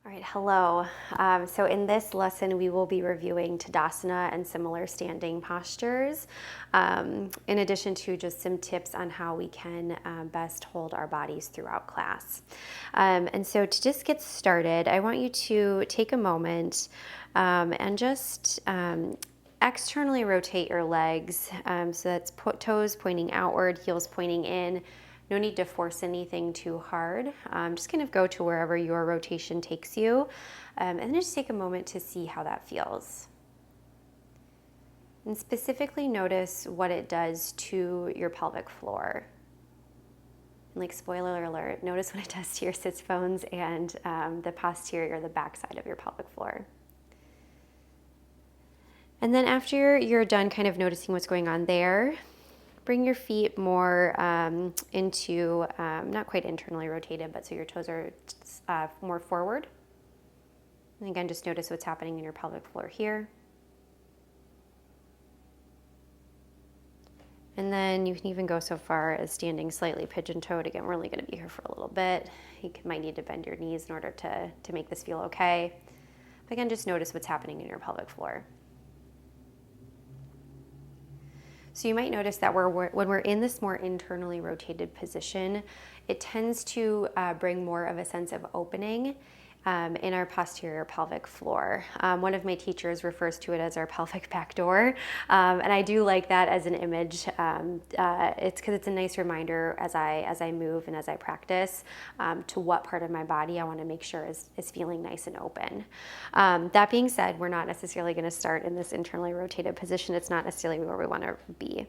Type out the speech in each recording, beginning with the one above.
All right, hello. So in this lesson, we will be reviewing Tadasana and similar standing postures, in addition to just some tips on how we can best hold our bodies throughout class. And so to just get started, I want you to take a moment and just externally rotate your legs. So that's toes pointing outward, heels pointing in. No need to force anything too hard. Just kind of go to wherever your rotation takes you. And then just take a moment to see how that feels. And specifically notice what it does to your pelvic floor. And like spoiler alert, notice what it does to your sits bones and the posterior, the backside of your pelvic floor. And then after you're done kind of noticing what's going on there, bring your feet more into, not quite internally rotated, but so your toes are more forward. And again, just notice what's happening in your pelvic floor here. And then you can even go so far as standing slightly pigeon-toed. Again, we're only going to be here for a little bit. You might need to bend your knees in order to make this feel okay. But again, just notice what's happening in your pelvic floor. So you might notice that when we're in this more internally rotated position, it tends to bring more of a sense of opening in our posterior pelvic floor. One of my teachers refers to it as our pelvic back door, and I do like that as an image. It's because it's a nice reminder as I move and as I practice to what part of my body I want to make sure is feeling nice and open. That being said, we're not necessarily going to start in this internally rotated position. It's not necessarily where we want to be.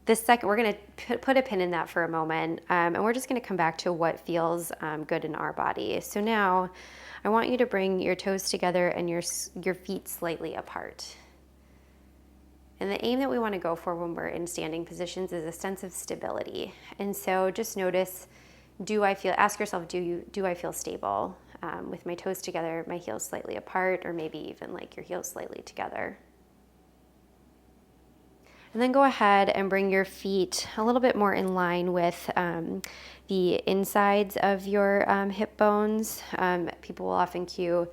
The second, we're going to put a pin in that for a moment, and we're just going to come back to what feels good in our body. So now I want you to bring your toes together and your feet slightly apart. And the aim that we want to go for when we're in standing positions is a sense of stability. And so just notice, ask yourself, do I feel stable with my toes together, my heels slightly apart, or maybe even like your heels slightly together? And then go ahead and bring your feet a little bit more in line with the insides of your hip bones. People will often cue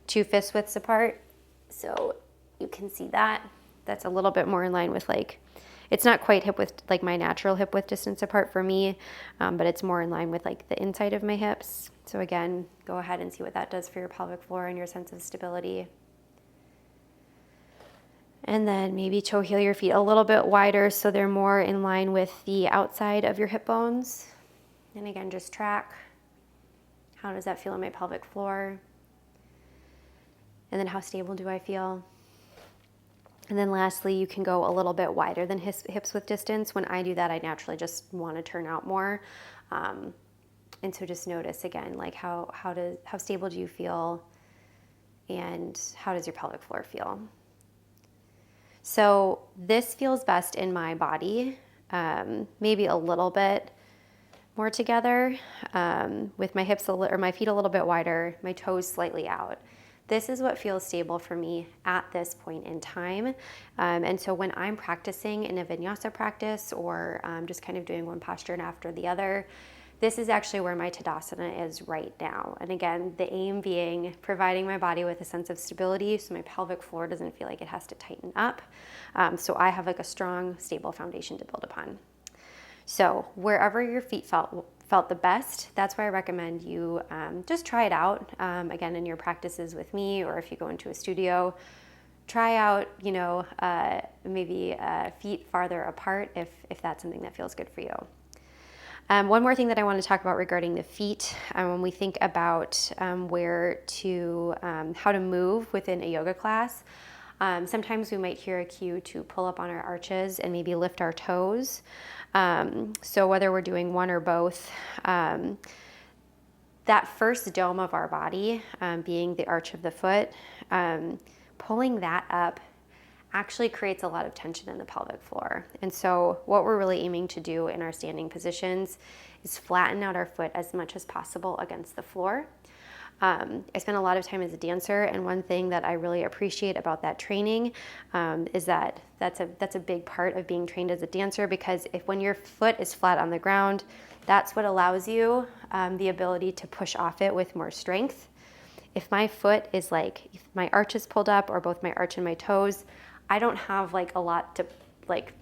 2 fist widths apart. So you can see that. That's a little bit more in line with it's not quite hip width, like my natural hip width distance apart for me, but it's more in line with like the inside of my hips. So again, go ahead and see what that does for your pelvic floor and your sense of stability. And then maybe toe heel your feet a little bit wider so they're more in line with the outside of your hip bones. And again, just track. How does that feel on my pelvic floor? And then how stable do I feel? And then lastly, you can go a little bit wider than hips width distance. When I do that, I naturally just want to turn out more. And so just notice again, like how stable do you feel? And how does your pelvic floor feel? So this feels best in my body, maybe a little bit more together, with my hips or my feet a little bit wider, my toes slightly out. This is what feels stable for me at this point in time. And so when I'm practicing in a vinyasa practice or just kind of doing one posture and after the other, this is actually where my Tadasana is right now. And again, the aim being providing my body with a sense of stability so my pelvic floor doesn't feel like it has to tighten up. So I have like a strong, stable foundation to build upon. So wherever your feet felt the best, that's why I recommend you just try it out. Again, in your practices with me, or if you go into a studio, try out, maybe feet farther apart if that's something that feels good for you. One more thing that I want to talk about regarding the feet, when we think about how to move within a yoga class, sometimes we might hear a cue to pull up on our arches and maybe lift our toes. So whether we're doing one or both, that first dome of our body, being the arch of the foot, pulling that up actually creates a lot of tension in the pelvic floor. And so what we're really aiming to do in our standing positions is flatten out our foot as much as possible against the floor. I spent a lot of time as a dancer, and one thing that I really appreciate about that training is that that's a big part of being trained as a dancer, because when your foot is flat on the ground, that's what allows you the ability to push off it with more strength. If my foot is if my arch is pulled up, or both my arch and my toes, I don't have a lot to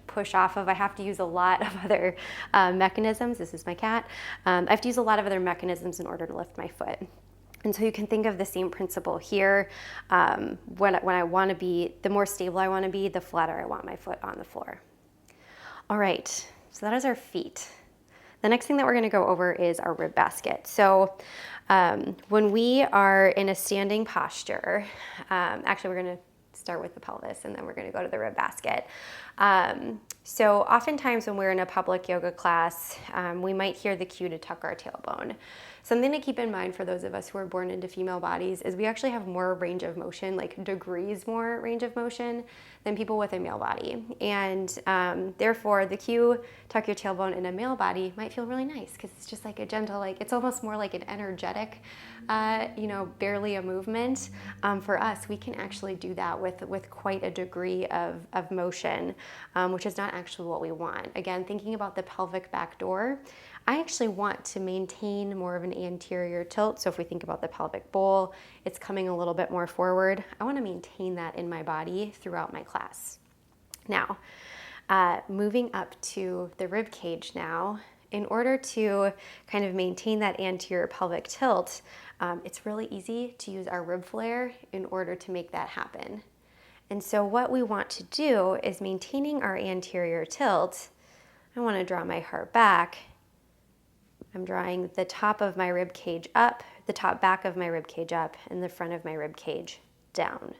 push off of. I have to use a lot of other mechanisms. This is my cat. I have to use a lot of other mechanisms in order to lift my foot. And so you can think of the same principle here. When I want to be, the more stable I want to be, the flatter I want my foot on the floor. All right, so that is our feet. The next thing that we're going to go over is our rib basket. So when we are in a standing posture, actually we're going to start with the pelvis, and then we're going to go to the rib basket. So oftentimes when we're in a public yoga class, we might hear the cue to tuck our tailbone. Something to keep in mind for those of us who are born into female bodies is we actually have more range of motion, degrees more range of motion than people with a male body. And therefore the cue, tuck your tailbone, in a male body might feel really nice, because it's just a gentle, it's almost more like an energetic, barely a movement. For us, we can actually do that with quite a degree of motion, which is not actually what we want. Again, thinking about the pelvic back door, I actually want to maintain more of an anterior tilt. So if we think about the pelvic bowl, it's coming a little bit more forward. I want to maintain that in my body throughout my class. Now, moving up to the rib cage now, in order to kind of maintain that anterior pelvic tilt, it's really easy to use our rib flare in order to make that happen. And so what we want to do is, maintaining our anterior tilt, I want to draw my heart back. I'm drawing the top of my rib cage up, the top back of my rib cage up, and the front of my rib cage down.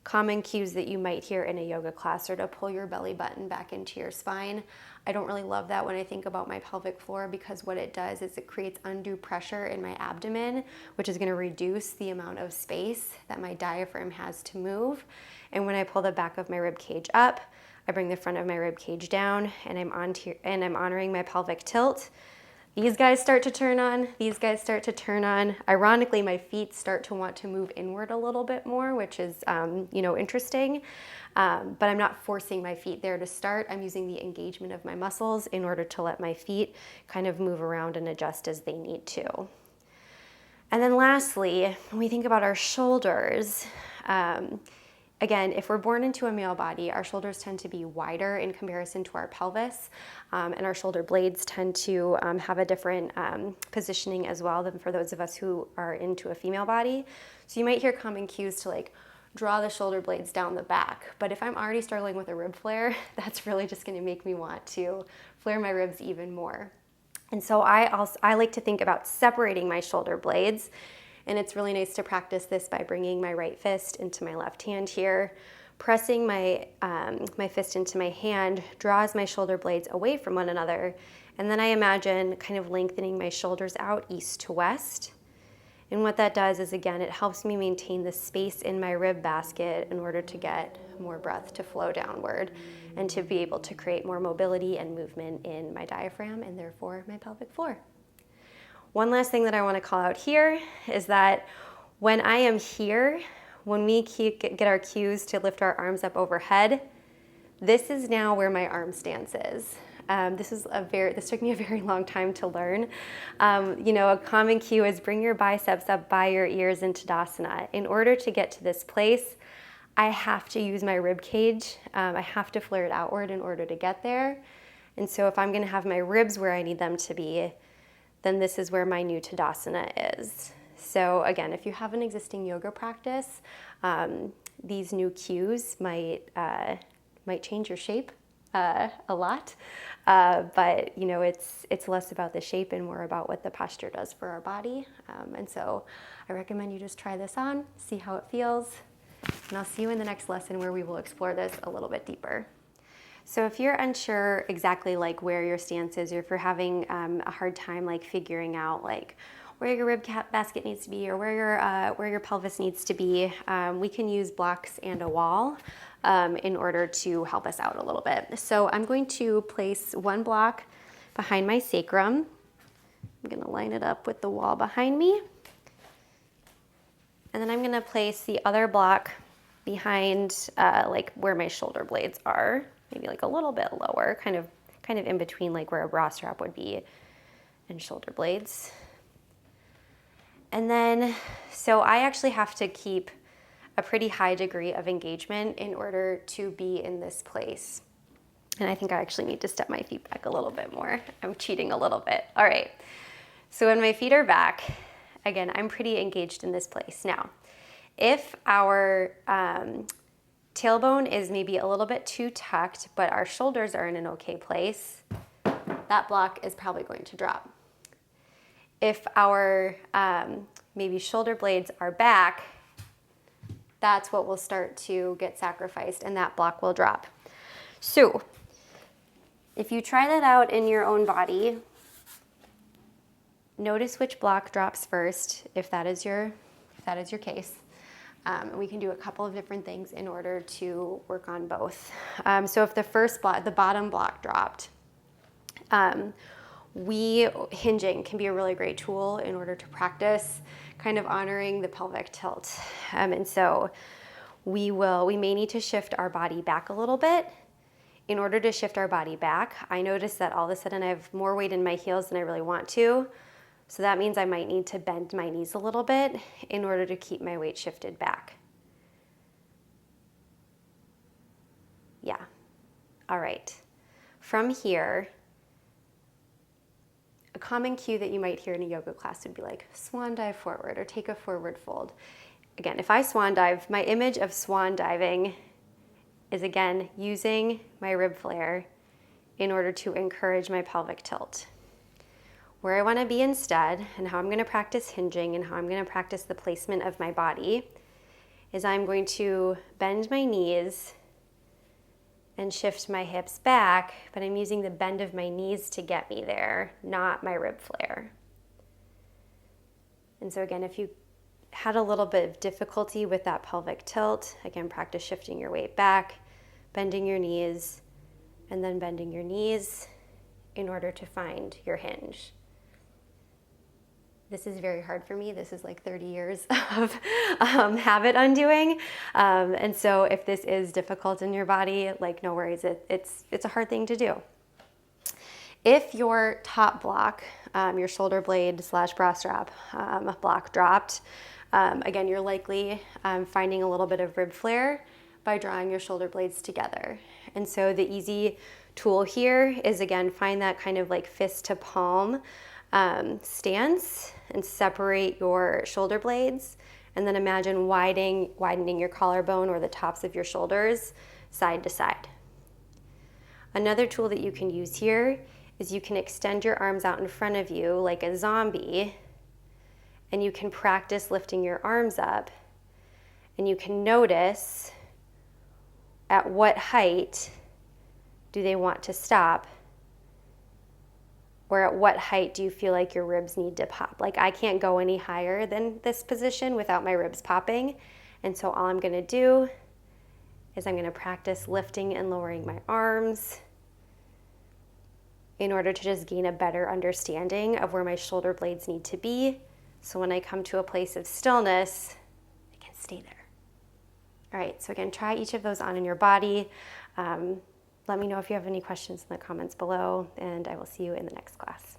Common cues that you might hear in a yoga class are to pull your belly button back into your spine. I don't really love that when I think about my pelvic floor, because what it does is it creates undue pressure in my abdomen, which is going to reduce the amount of space that my diaphragm has to move. And when I pull the back of my rib cage up, I bring the front of my rib cage down, and I'm honoring my pelvic tilt. These guys start to turn on. These guys start to turn on. Ironically, my feet start to want to move inward a little bit more, which is, interesting. But I'm not forcing my feet there to start. I'm using the engagement of my muscles in order to let my feet kind of move around and adjust as they need to. And then lastly, when we think about our shoulders, again, if we're born into a male body, our shoulders tend to be wider in comparison to our pelvis, and our shoulder blades tend to have a different positioning as well than for those of us who are into a female body. So you might hear common cues to draw the shoulder blades down the back. But if I'm already struggling with a rib flare, that's really just going to make me want to flare my ribs even more. And so I like to think about separating my shoulder blades. And it's really nice to practice this by bringing my right fist into my left hand here. Pressing my fist into my hand draws my shoulder blades away from one another. And then I imagine kind of lengthening my shoulders out east to west. And what that does is, again, it helps me maintain the space in my rib basket in order to get more breath to flow downward and to be able to create more mobility and movement in my diaphragm and therefore my pelvic floor. One last thing that I want to call out here is that when I am here, when we get our cues to lift our arms up overhead, this is now where my arm stance is. This took me a very long time to learn. A common cue is bring your biceps up by your ears in Tadasana. In order to get to this place, I have to use my rib cage. I have to flare it outward in order to get there. And so if I'm going to have my ribs where I need them to be, then this is where my new Tadasana is. So again, if you have an existing yoga practice, these new cues might change your shape a lot, but it's less about the shape and more about what the posture does for our body. And so I recommend you just try this on, see how it feels, and I'll see you in the next lesson where we will explore this a little bit deeper. So if you're unsure exactly where your stance is, or if you're having a hard time figuring out where your rib basket needs to be, or where your pelvis needs to be, we can use blocks and a wall in order to help us out a little bit. So I'm going to place one block behind my sacrum. I'm going to line it up with the wall behind me. And then I'm gonna place the other block behind like where my shoulder blades are, maybe like a little bit lower, kind of in between like where a bra strap would be and shoulder blades. And then, so I actually have to keep a pretty high degree of engagement in order to be in this place. And I think I actually need to step my feet back a little bit more. I'm cheating a little bit. All right. So when my feet are back, again, I'm pretty engaged in this place. Now, if our tailbone is maybe a little bit too tucked, but our shoulders are in an okay place, that block is probably going to drop. If our maybe shoulder blades are back, that's what will start to get sacrificed, and that block will drop. So if you try that out in your own body, notice which block drops first, if that is your case. We can do a couple of different things in order to work on both. So if the first block, the bottom block dropped, hinging can be a really great tool in order to practice kind of honoring the pelvic tilt. And so we may need to shift our body back a little bit. In order to shift our body back, I notice that all of a sudden I have more weight in my heels than I really want to. So that means I might need to bend my knees a little bit in order to keep my weight shifted back. Yeah. All right. From here, a common cue that you might hear in a yoga class would be like swan dive forward or take a forward fold. Again, if I swan dive, my image of swan diving is again using my rib flare in order to encourage my pelvic tilt. Where I want to be instead, and how I'm going to practice hinging and how I'm going to practice the placement of my body, is I'm going to bend my knees and shift my hips back, but I'm using the bend of my knees to get me there, not my rib flare. And so again, if you had a little bit of difficulty with that pelvic tilt, again, practice shifting your weight back, bending your knees, and then bending your knees in order to find your hinge. This is very hard for me. This is like 30 years of habit undoing. And so if this is difficult in your body, like no worries, it's a hard thing to do. If your top block, your shoulder blade / bra strap block dropped, again, you're likely finding a little bit of rib flare by drawing your shoulder blades together. And so the easy tool here is, again, find that kind of like fist to palm stance and separate your shoulder blades, and then imagine widening your collarbone or the tops of your shoulders side to side. Another tool that you can use here is you can extend your arms out in front of you like a zombie, and you can practice lifting your arms up, and you can notice at what height do they want to stop, or at what height do you feel like your ribs need to pop? Like I can't go any higher than this position without my ribs popping. And so all I'm gonna do is I'm gonna practice lifting and lowering my arms in order to just gain a better understanding of where my shoulder blades need to be. So when I come to a place of stillness, I can stay there. All right, so again, try each of those on in your body. Let me know if you have any questions in the comments below, and I will see you in the next class.